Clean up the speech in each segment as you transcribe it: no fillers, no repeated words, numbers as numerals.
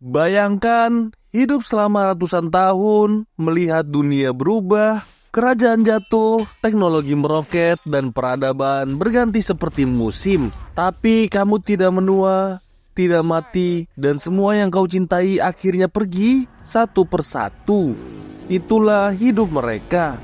Bayangkan hidup selama ratusan tahun, melihat dunia berubah, kerajaan jatuh, teknologi meroket, dan peradaban berganti seperti musim. Tapi kamu tidak menua, tidak mati, dan semua yang kau cintai akhirnya pergi satu persatu. Itulah hidup mereka.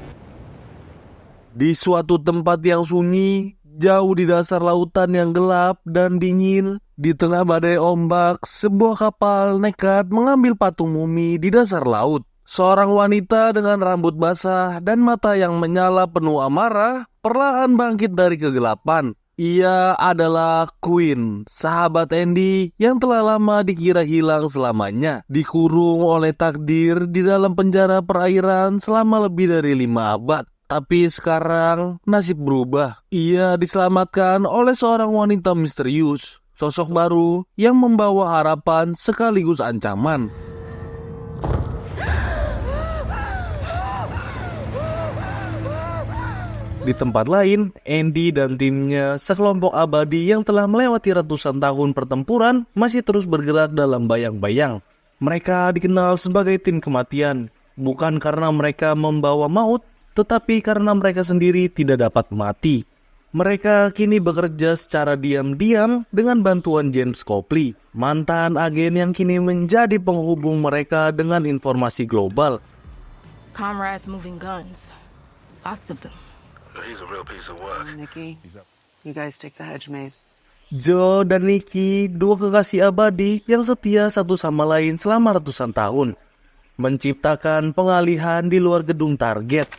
Di suatu tempat yang sunyi, jauh di dasar lautan yang gelap dan dingin, di tengah badai ombak, sebuah kapal nekat mengambil patung mumi di dasar laut. Seorang wanita dengan rambut basah dan mata yang menyala penuh amarah perlahan bangkit dari kegelapan. Ia adalah Queen, sahabat Andy yang telah lama dikira hilang selamanya. Dikurung oleh takdir di dalam penjara perairan selama lebih dari 5 abad. Tapi sekarang nasib berubah. Ia diselamatkan oleh seorang wanita misterius, sosok baru yang membawa harapan sekaligus ancaman. Di tempat lain, Andy dan timnya, sekelompok abadi yang telah melewati ratusan tahun pertempuran, masih terus bergerak dalam bayang-bayang. Mereka dikenal sebagai tim kematian, bukan karena mereka membawa maut, tetapi karena mereka sendiri tidak dapat mati. Mereka kini bekerja secara diam-diam dengan bantuan James Copley, mantan agen yang kini menjadi penghubung mereka dengan informasi global. Comrades moving guns. Lots of them. He's a real piece of work. Nikki, you guys take the hedge maze. Joe dan Nikki, dua kekasih abadi yang setia satu sama lain selama ratusan tahun, menciptakan pengalihan di luar gedung target.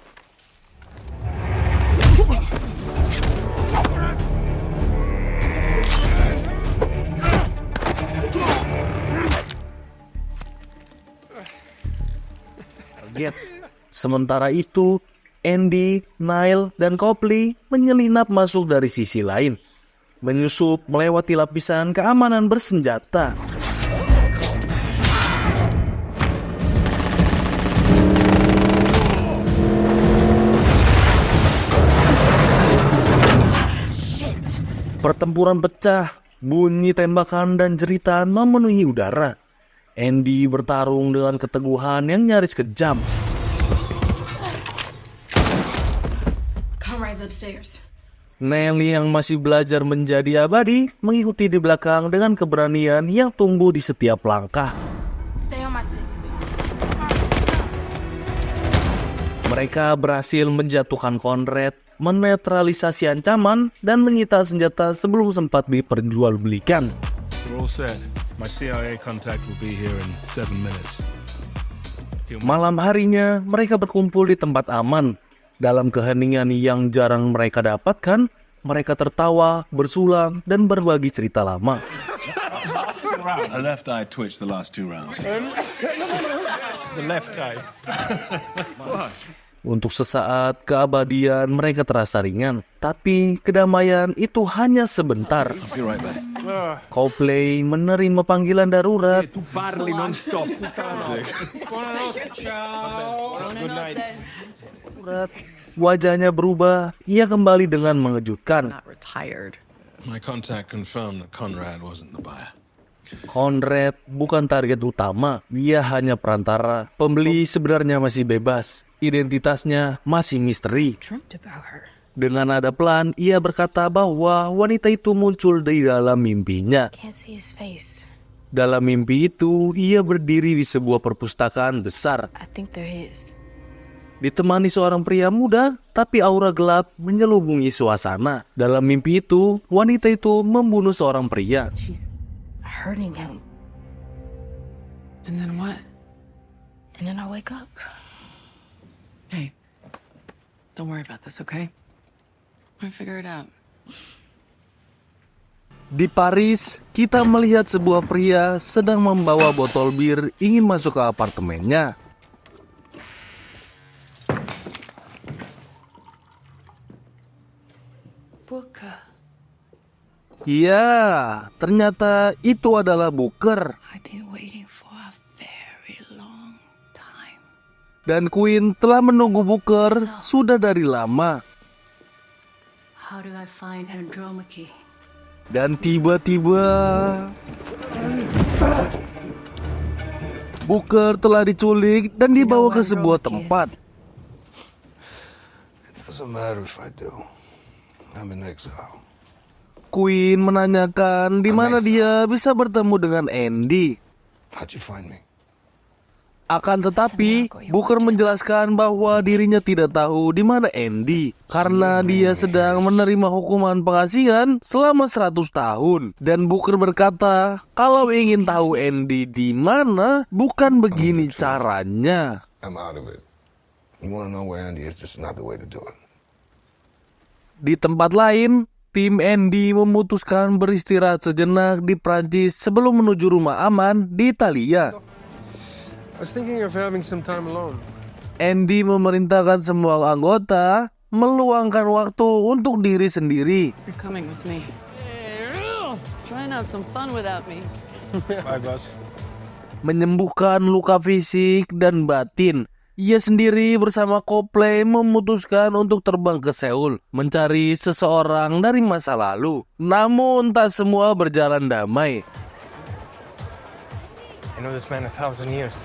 Sementara itu, Andy, Niall, dan Copley menyelinap masuk dari sisi lain, menyusup melewati lapisan keamanan bersenjata. Pertempuran pecah, bunyi tembakan dan jeritan memenuhi udara. Andy bertarung dengan keteguhan yang nyaris kejam. Comrades upstairs. Nelly yang masih belajar menjadi abadi mengikuti di belakang dengan keberanian yang tumbuh di setiap langkah. Stay on my six. Mereka berhasil menjatuhkan Conrad, menetralisasi ancaman, dan menyita senjata sebelum sempat diperjualbelikan. We're all set. My CIA contact will be here in 7 minutes. Malam harinya, mereka berkumpul di tempat aman. Dalam keheningan yang jarang mereka dapatkan, mereka tertawa, bersulang, dan berbagi cerita lama. The left eye twitched the last 2 rounds. The left eye. Untuk sesaat, keabadian mereka terasa ringan. Tapi kedamaian itu hanya sebentar. Be right back. Copley menerima panggilan darurat. Farli non-stop. Wajahnya berubah. Ia kembali dengan mengejutkan. Not retired. My contact confirmed that Conrad wasn't the buyer. Conrad bukan target utama. Ia hanya perantara. Pembeli sebenarnya masih bebas. Identitasnya masih misteri. Dreamt about her. Dengan nada pelan, ia berkata bahwa wanita itu muncul di dalam mimpinya. Can't see his face. Dalam mimpi itu, ia berdiri di sebuah perpustakaan besar. I think they're his. Ditemani seorang pria muda, tapi aura gelap menyelubungi suasana. Dalam mimpi itu, wanita itu membunuh seorang pria. She's hurting him. And then what? And then I wake up. Hey, don't worry about this, okay? We'll figure it out. Di Paris, kita melihat sebuah pria sedang membawa botol bir ingin masuk ke apartemennya. Booker. Iya, ternyata itu adalah Booker. I've been waiting for a very long time. Dan Queen telah menunggu Booker sudah dari lama. How do I find Andromache? Dan tiba-tiba Booker telah diculik dan dibawa ke sebuah tempat. It doesn't matter if I do. I'm in exile. Queen menanyakan di mana dia bisa bertemu dengan Andy. How'd you find me? Akan tetapi, Booker menjelaskan bahwa dirinya tidak tahu di mana Andy karena dia sedang menerima hukuman pengasingan selama 100 tahun. Dan Booker berkata, kalau ingin tahu Andy di mana, bukan begini caranya. I'm out of it. You want to know where Andy is? This is not the way to do it. Di tempat lain, tim Andy memutuskan beristirahat sejenak di Prancis sebelum menuju rumah aman di Italia. I was thinking of having some time alone. Andy memerintahkan semua anggota meluangkan waktu untuk diri sendiri. You're coming with me. Try and have some fun without me. Bye, boss. Menyembuhkan luka fisik dan batin. Ia sendiri bersama Copley memutuskan untuk terbang ke Seoul, mencari seseorang dari masa lalu. Namun tak semua berjalan damai. I know this man 1,000 years.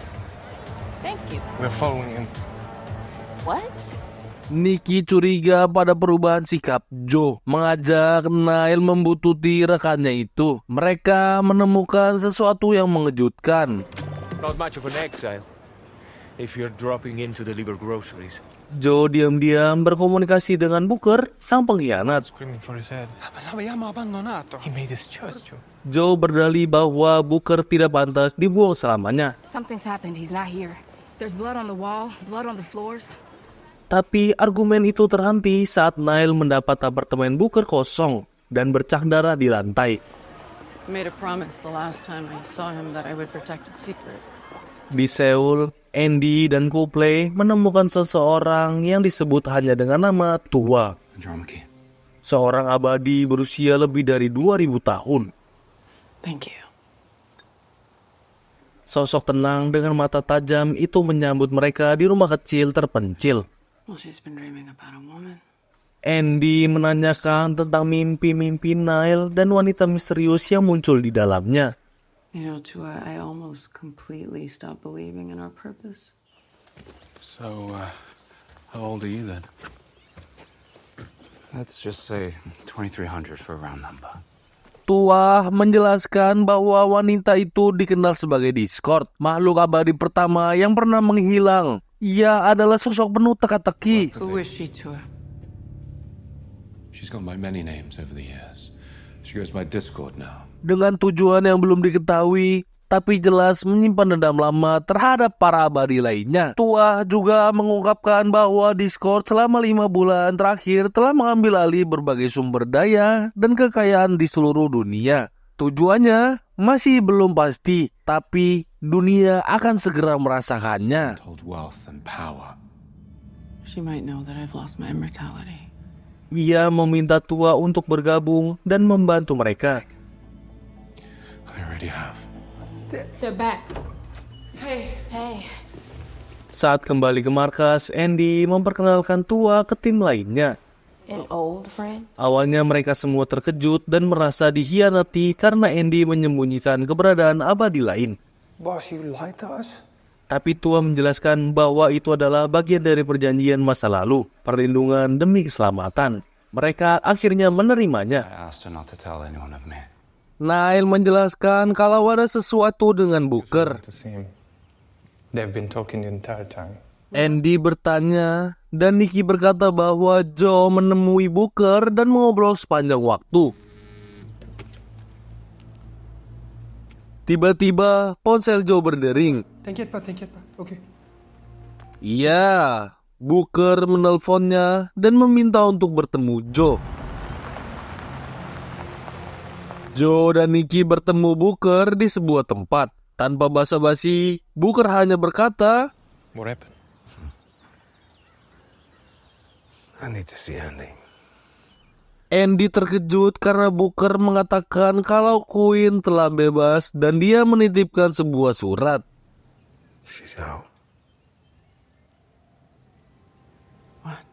Thank you. We're following him. What? Nikki curiga pada perubahan sikap Joe, mengajak Niall membuntuti rekannya itu. Mereka menemukan sesuatu yang mengejutkan. Not much of an exile if you're dropping in to deliver groceries. Joe diam-diam berkomunikasi dengan Booker, sang pengkhianat. Screaming for his head. L'abbiamo abbandonato. He made his choice, Joe. Joe berdalih bahwa Booker tidak pantas dibuang selamanya. Something's happened. He's not here. There's blood on the wall, blood on the floors. Tapi argumen itu terhenti saat Niall mendapat apartemen Booker kosong dan bercak darah di lantai. I made a promise the last time I saw him that I would protect his secret. Di Seoul, Andy dan Copley menemukan seseorang yang disebut hanya dengan nama Tua. Seorang abadi berusia lebih dari 2000 tahun. Thank you. Sosok tenang dengan mata tajam itu menyambut mereka di rumah kecil terpencil. Well, she's been dreaming about a woman. Andy menanyakan tentang mimpi-mimpi Niall dan wanita misterius yang muncul di dalamnya. You know, Tua, I almost completely stopped believing in our purpose. So, how old are you then? Let's just say 2,300 for a round number. Tua menjelaskan bahwa wanita itu dikenal sebagai Discord, makhluk abadi pertama yang pernah menghilang. Ia adalah sosok penuh teka-teki. Who is she, Tua? She's gone by many names over the years. She goes by Discord now. Dengan tujuan yang belum diketahui, tapi jelas menyimpan dendam lama terhadap para abadi lainnya. Tua juga mengungkapkan bahwa Discord selama 5 bulan terakhir telah mengambil alih berbagai sumber daya dan kekayaan di seluruh dunia. Tujuannya masih belum pasti, tapi dunia akan segera merasakannya. Told wealth and power. She might know that I've lost my immortality. Ia meminta Tua untuk bergabung dan membantu mereka. I already have. They're back. Hey. Saat kembali ke markas, Andy memperkenalkan Tua ke tim lainnya. An old friend? Awalnya mereka semua terkejut dan merasa dikhianati karena Andy menyembunyikan keberadaan abadi lain. Boss, you lied to us? Tapi Tua menjelaskan bahwa itu adalah bagian dari perjanjian masa lalu, perlindungan demi keselamatan. Mereka akhirnya menerimanya. I asked her not to tell anyone of me. Niall menjelaskan kalau ada sesuatu dengan Booker. To see him. They've been talking the entire time. Andy bertanya dan Nikki berkata bahwa Joe menemui Booker dan mengobrol sepanjang waktu. Tiba-tiba ponsel Joe berdering. T'inquiète pas. Okay. Iya, Booker menelponnya dan meminta untuk bertemu Joe. Joe dan Nikki bertemu Booker di sebuah tempat. Tanpa basa-basi, Booker hanya berkata, What happened? I need to see Andy. Andy terkejut karena Booker mengatakan kalau Queen telah bebas dan dia menitipkan sebuah surat. She's out. What?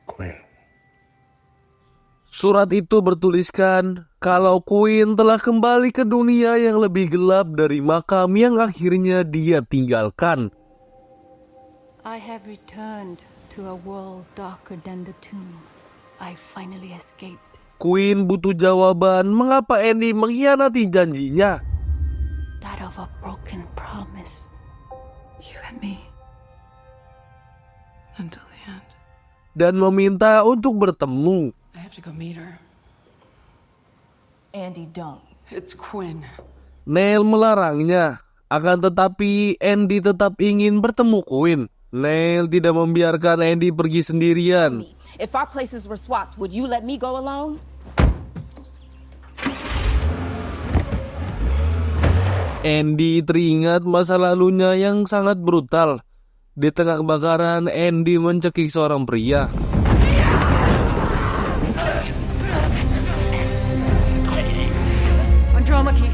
Queen. Surat itu bertuliskan kalau Queen telah kembali ke dunia yang lebih gelap dari makam yang akhirnya dia tinggalkan. I have returned to a world darker than the tomb. I finally escaped. Queen butuh jawaban mengapa Andy mengkhianati janjinya. That of a broken promise. You and me. Until the end. Dan meminta untuk bertemu. I have to go meet her. Andy, don't. It's Quinn. Neil melarangnya. Akan tetapi Andy tetap ingin bertemu Queen. Neil tidak membiarkan Andy pergi sendirian. If our places were swapped, would you let me go alone? Andy teringat masa lalunya yang sangat brutal. Di tengah kebakaran, Andy mencekik seorang pria. Andromache.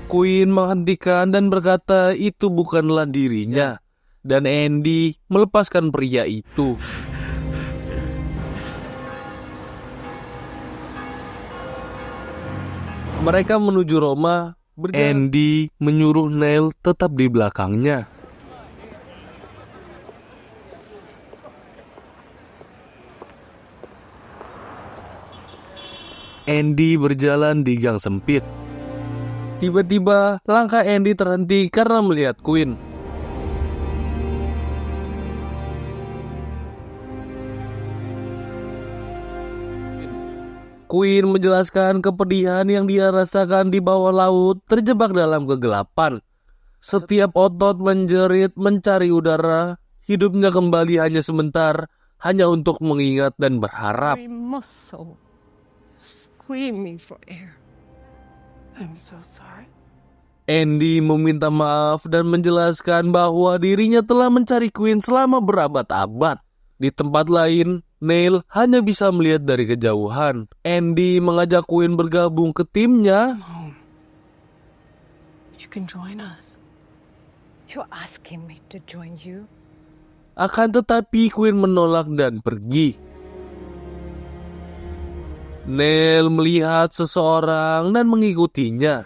Queen menghentikan dan berkata itu bukanlah dirinya. Dan Andy melepaskan pria itu. Mereka menuju Roma. Andy menyuruh Neil tetap di belakangnya. Andy berjalan di gang sempit. Tiba-tiba langkah Andy terhenti karena melihat Queen. Queen menjelaskan kepedihan yang dia rasakan di bawah laut terjebak dalam kegelapan. Setiap otot menjerit mencari udara, hidupnya kembali hanya sebentar, hanya untuk mengingat dan berharap. Every muscle screaming for air. I'm so sorry. Andy meminta maaf dan menjelaskan bahwa dirinya telah mencari Queen selama berabad-abad. Di tempat lain, Neil hanya bisa melihat dari kejauhan. Andy mengajak Queen bergabung ke timnya. You can join us. You're asking me to join you? Akan tetapi Queen menolak dan pergi. Neil melihat seseorang dan mengikutinya.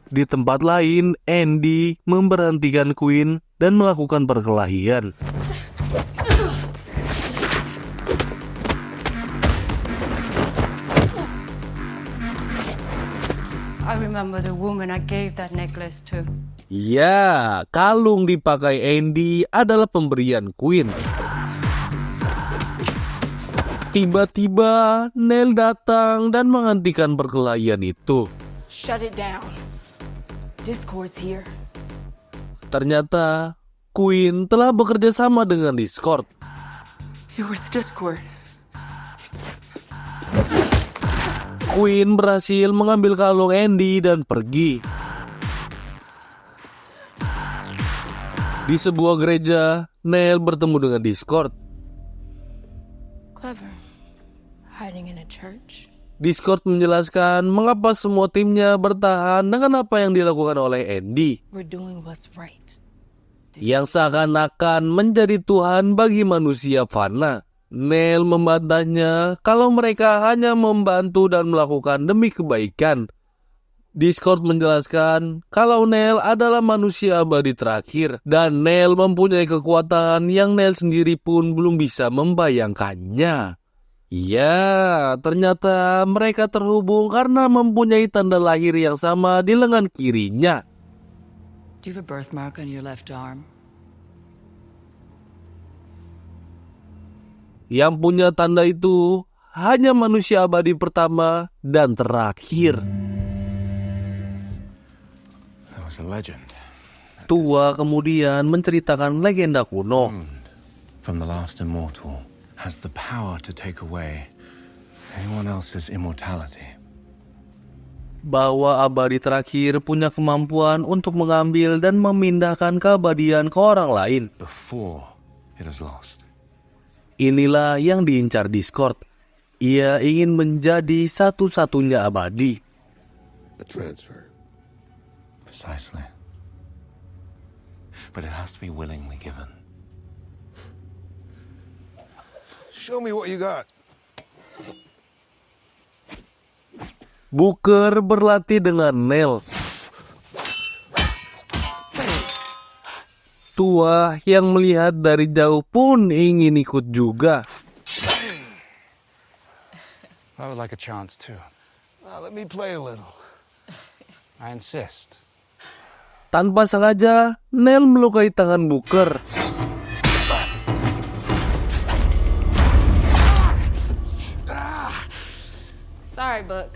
Di tempat lain, Andy memberhentikan Queen dan melakukan perkelahian. I remember the woman I gave that necklace to. Ya, kalung dipakai Andy adalah pemberian Queen. Tiba-tiba, Neil datang dan menghentikan perkelahian itu. Shut it down. Discord's here. Ternyata, Queen telah bekerja sama dengan Discord. You're with Discord. Queen berhasil mengambil kalung Andy dan pergi. Di sebuah gereja, Neil bertemu dengan Discord. Clever. Hiding in a church. Discord menjelaskan mengapa semua timnya bertahan dengan apa yang dilakukan oleh Andy. We're doing what's right. Yang seakan-akan menjadi Tuhan bagi manusia fana. Neil membantahnya kalau mereka hanya membantu dan melakukan demi kebaikan. Discord menjelaskan kalau Neil adalah manusia abadi terakhir dan Neil mempunyai kekuatan yang Neil sendiri pun belum bisa membayangkannya. Ya, ternyata mereka terhubung karena mempunyai tanda lahir yang sama di lengan kirinya. Do you have a birthmark on your left arm? Yang punya tanda itu hanya manusia abadi pertama dan terakhir. That was a legend. Tua kemudian menceritakan legenda kuno. From the last immortal has the power to take away anyone else's immortality. Bahwa abadi terakhir punya kemampuan untuk mengambil dan memindahkan keabadian ke orang lain. Before it is lost. Inilah yang diincar Discord. Ia ingin menjadi satu-satunya abadi. A transfer. Precisely. But it has to be willingly given. Show me what you got. Booker berlatih dengan Neil. Tua yang melihat dari jauh pun ingin ikut juga. I would like a chance too. Let me play a little. I insist. Tanpa sengaja, Neil melukai tangan Booker. Sorry, Book.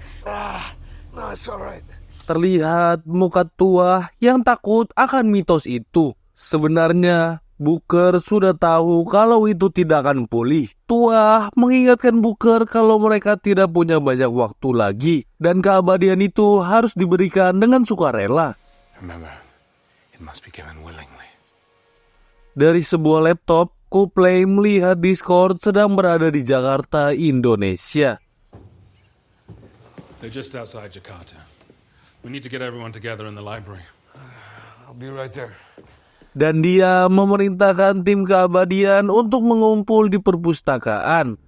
No, it's all right. Terlihat muka Tua yang takut akan mitos itu. Sebenarnya, Booker sudah tahu kalau itu tidak akan pulih. Tua mengingatkan Booker kalau mereka tidak punya banyak waktu lagi dan keabadian itu harus diberikan dengan sukarela. Remember, it must be given willingly. Dari sebuah laptop, Copley melihat Discord sedang berada di Jakarta, Indonesia. They're just outside Jakarta. We need to get everyone together in the library. I'll be right there. Dan dia memerintahkan tim keabadian untuk mengumpul di perpustakaan.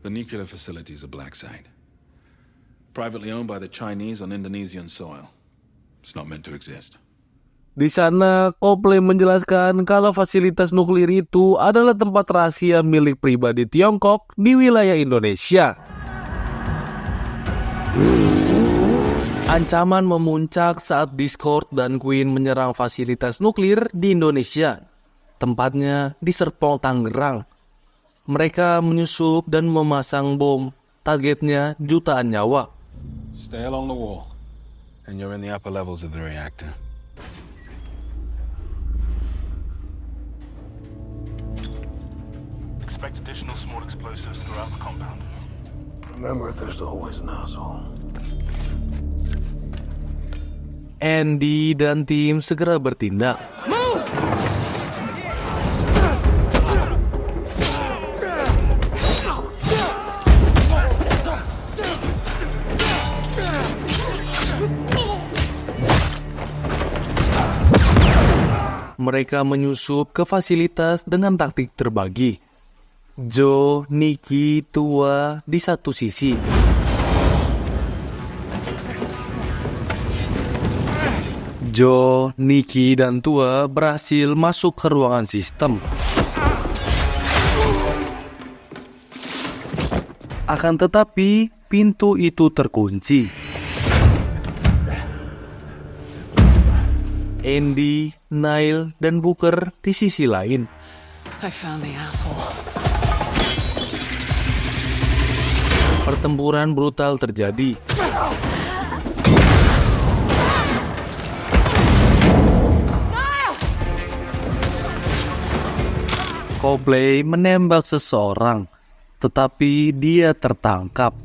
The nuclear facility is a black site. Privately owned by the Chinese on Indonesian soil. It's not meant to exist. Di sana, Copley menjelaskan kalau fasilitas nuklir itu adalah tempat rahasia milik pribadi Tiongkok di wilayah Indonesia. Ancaman memuncak saat Discord dan Queen menyerang fasilitas nuklir di Indonesia, tempatnya di Serpong, Tangerang. Mereka menyusup dan memasang bom, targetnya jutaan nyawa. Stay along the wall, and you're in the upper levels of the reactor. Expect additional small explosives throughout the compound. Remember, there's always an asshole. Andy dan tim segera bertindak. Mereka menyusup ke fasilitas dengan taktik terbagi. Joe, Nicky, Tua di satu sisi. Joe, Nicky, dan Tua berhasil masuk ke ruangan sistem. Akan tetapi, pintu itu terkunci. Andy, Neil, dan Booker di sisi lain. I found the asshole. Pertempuran brutal terjadi. Copley menembak seseorang, tetapi dia tertangkap.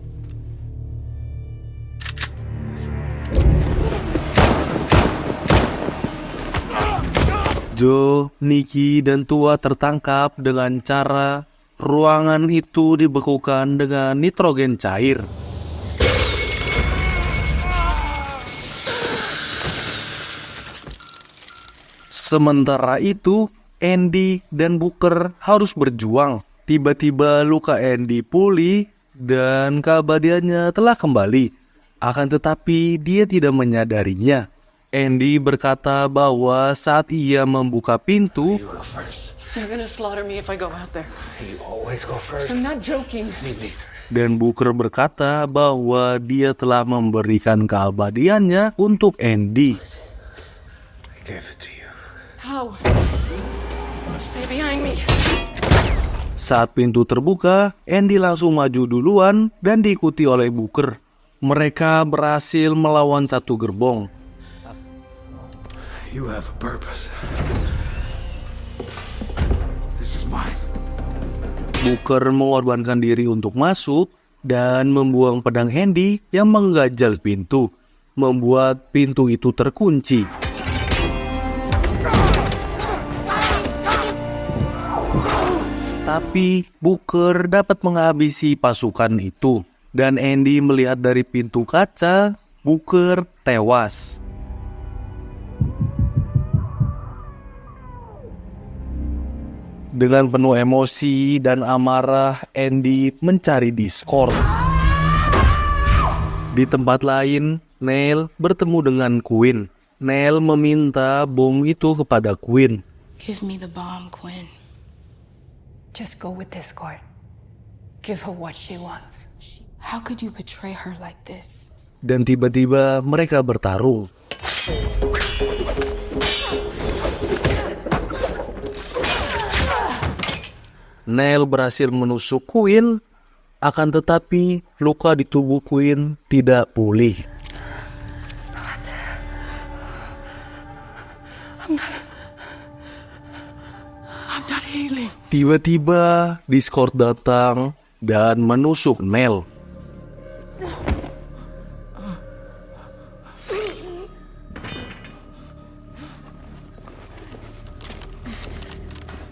Joe, Nicky, dan Tua tertangkap dengan cara ruangan itu dibekukan dengan nitrogen cair. Sementara itu, Andy dan Booker harus berjuang. Tiba-tiba luka Andy pulih dan keabadiannya telah kembali. Akan tetapi dia tidak menyadarinya. Andy berkata bahwa saat ia membuka pintu, You go first. So you're gonna slaughter me if I go out there. You always go first. I'm not joking. Me neither. dan Booker berkata bahwa dia telah memberikan keabadiannya untuk Andy. I gave it to you. How? Stay behind me. Saat pintu terbuka, Andy langsung maju duluan dan diikuti oleh Booker. Mereka berhasil melawan satu gerbong. You have a purpose. This is mine. Booker mengorbankan diri untuk masuk dan membuang pedang Andy yang menggajal pintu, membuat pintu itu terkunci. Tapi Booker dapat menghabisi pasukan itu, dan Andy melihat dari pintu kaca, Booker tewas. Dengan penuh emosi dan amarah, Andy mencari Discord. Di tempat lain, Neil bertemu dengan Quinn. Neil meminta bom itu kepada Quinn. Give me the bomb, Quinn. Just go with Discord. Give her what she wants. How could you betray her like this? Dan tiba-tiba mereka bertarung. Neil berhasil menusuk Quinn, akan tetapi luka di tubuh Quinn tidak pulih. I'm not healing. Tiba-tiba Discord datang dan menusuk Neil.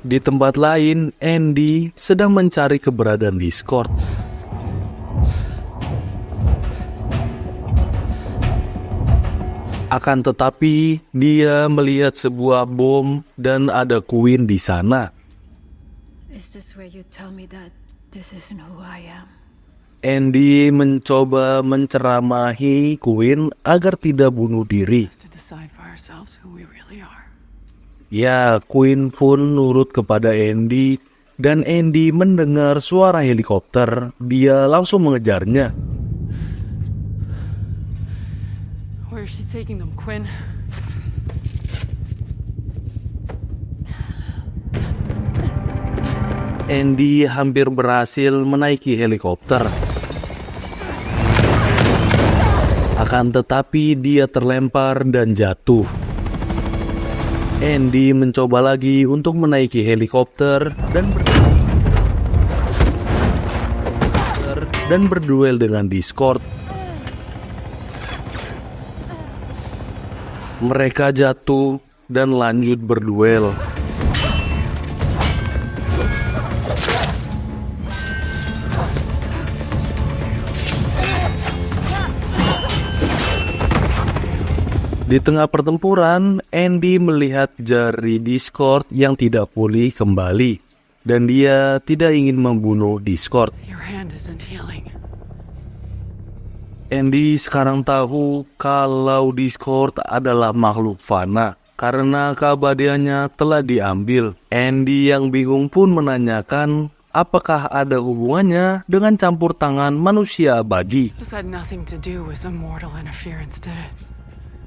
Di tempat lain, Andy sedang mencari keberadaan Discord. Akan tetapi, dia melihat sebuah bom dan ada Quinn di sana. Is this where you tell me that this isn't who I am? Andy mencoba menceramahi Quinn agar tidak bunuh diri. To decide for ourselves who we really are. Ya, Quinn pun nurut kepada Andy, dan Andy mendengar suara helikopter. Dia langsung mengejarnya. Where is she taking them, Quinn? Andy hampir berhasil menaiki helikopter. Akan tetapi dia terlempar dan jatuh. Andy mencoba lagi untuk menaiki helikopter dan berduel dengan Discord. Mereka jatuh dan lanjut berduel. Di tengah pertempuran, Andy melihat jari Discord yang tidak pulih kembali, dan dia tidak ingin membunuh Discord. Your hand isn't healing. Andy sekarang tahu kalau Discord adalah makhluk fana, karena keabadiannya telah diambil. Andy yang bingung pun menanyakan apakah ada hubungannya dengan campur tangan manusia abadi. This had nothing to do with immortal interference, did it?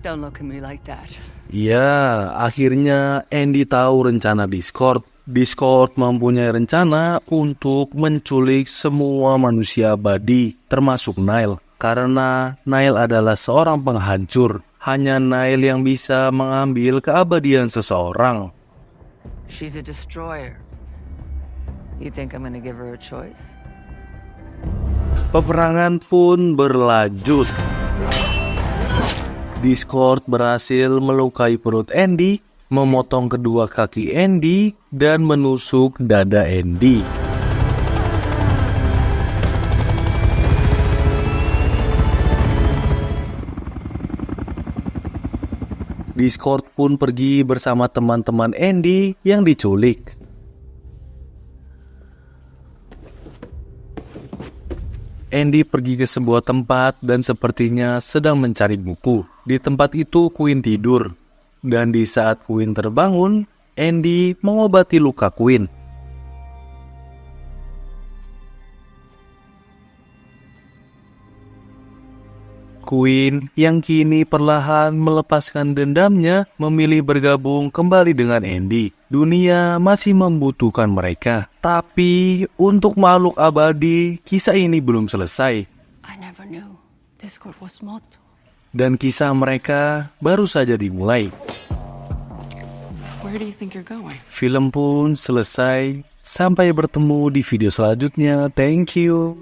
Don't look at me like that. Ya, akhirnya Andy tahu rencana Discord. Discord mempunyai rencana untuk menculik semua manusia abadi, termasuk Nile. Karena Nile adalah seorang penghancur. Hanya Nile yang bisa mengambil keabadian seseorang. She's a destroyer. You think I'm gonna give her a choice? Peperangan pun berlanjut. Discord berhasil melukai perut Andy, memotong kedua kaki Andy, dan menusuk dada Andy. Discord pun pergi bersama teman-teman Andy yang diculik. Andy pergi ke sebuah tempat dan sepertinya sedang mencari buku. Di tempat itu Quinn tidur. Dan di saat Quinn terbangun, Andy mengobati luka Quinn. Quinn yang kini perlahan melepaskan dendamnya memilih bergabung kembali dengan Andy. Dunia masih membutuhkan mereka. Tapi untuk makhluk abadi, kisah ini belum selesai. I never knew Discord was motto. Dan kisah mereka baru saja dimulai. Where do you think you're going? Film pun selesai. Sampai bertemu di video selanjutnya. Thank you.